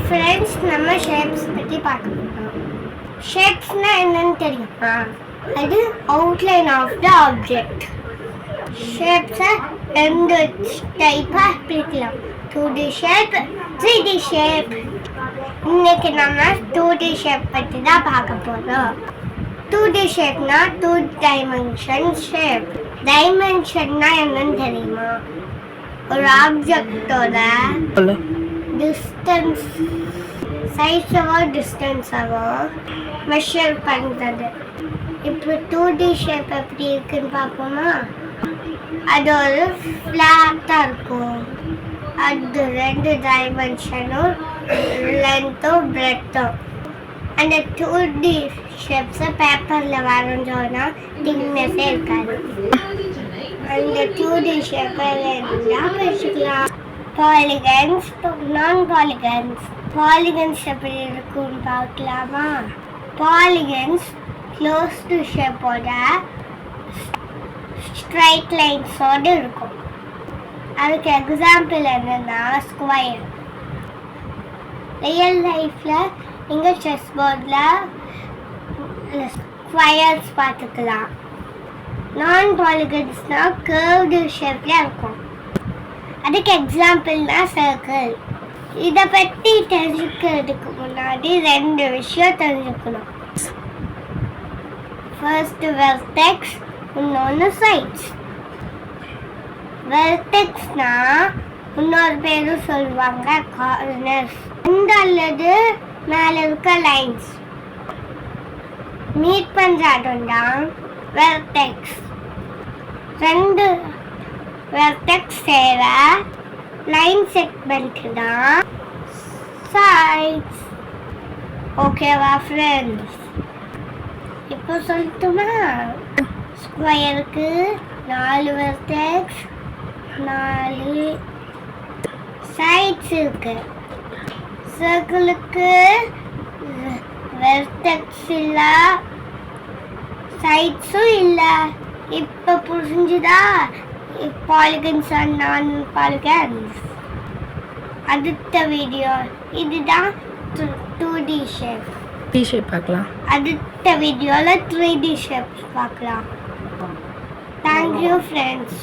Friends, நம்ம shapes பற்றி பார்க்க போகிறோம். ஷேப்ஸ்னா என்னன்னு தெரியுமா? அது அவுட்லைன் ஆஃப் த ஆப்ஜெக்ட். ஷேப்ஸை ரெண்டு டைப்பாக பிரிக்கலாம். 2D shape, 3D shape. இன்னைக்கு நம்ம 2D ஷேப் பற்றி தான் பார்க்க போகிறோம். 2D ஷேப்னா 2 dimension shape. டைமென்ஷன்னா என்னன்னு தெரியுமா? ஒரு ஆப்ஜெக்டோட டிஸ்டன்ஸ், சைஸவோ டிஸ்டன்ஸவோ மெஷர் பண்ணுறது. இப்போ 2D ஷேப் எப்படி இருக்குன்னு பார்ப்போமா? அது ஒரு ஃப்ளாட்டாக இருக்கும். அது 2 டைமென்ஷனும் லென்த்தும் பிரெத்தும். அந்த 2D ஷேப்ஸை பேப்பரில் வரைஞ்சோன்னா திக்னஸே இருக்காது. அந்த 2D ஷேப்பை எல்லாம் வச்சுக்கலாம். பாலிகன்ஸ், நான் பாலிகன்ஸ். பாலிகன்ஸ் எப்படி இருக்குன்னு பார்க்கலாமா? பாலிகன்ஸ் க்ளோஸ்டு ஷேப்போட ஸ்ட்ரைட் லைன்ஸோடு இருக்கும். அதுக்கு எக்ஸாம்பிள் என்னன்னா ஸ்கொயர். ரியல் லைஃப்பில் இங்கே செஸ் போர்டில் ஸ்கொயர்ஸ் பார்த்துக்கலாம். நான் பாலிகன்ஸ்னால் கர்வ்டு ஷேப்பில் இருக்கும். அதுக்கு எக்ஸாம்பிள்னா சர்க்கிள். இதை பற்றி தெரிஞ்சுக்கிறதுக்கு முன்னாடி 2 விஷயம் தெரிஞ்சுக்கணும். ஃபர்ஸ்ட் வெர்டெக்ஸ், இன்னொன்று சைட்ஸ். வெர்டெக்ஸ்னா இன்னொரு பேரும் சொல்லுவாங்க கார்னர்ஸ். இந்த அல்லது மேலே இருக்க லைன்ஸ் மீட் பண்ணுற இடம் தான் வெர்டெக்ஸ். 2 வெர்டெக்ஸ் சேர லைன் செக்மெண்ட் தான் சைட்ஸ். ஓகேவா ஃப்ரெண்ட்ஸ்? இப்போ சொல்லட்டுமா? ஸ்கொயருக்கு 4 வெர்டெக்ஸ், 4 சைட்ஸ் இருக்கு. சர்க்கிளுக்கு வெர்டெக்ஸ் இல்லை, சைட்ஸும் இல்லை. இப்போ புரிஞ்சுதா? பாலிகன்ஸ் அண்ட் நான் பாலிகன்ஸ். அடுத்த வீடியோ இதுதான் 2D ஷேப். 3D ஷேப் பார்க்கலாம். அடுத்த வீடியோவில் 3D ஷேப்ஸ் பார்க்கலாம். Thank you friends.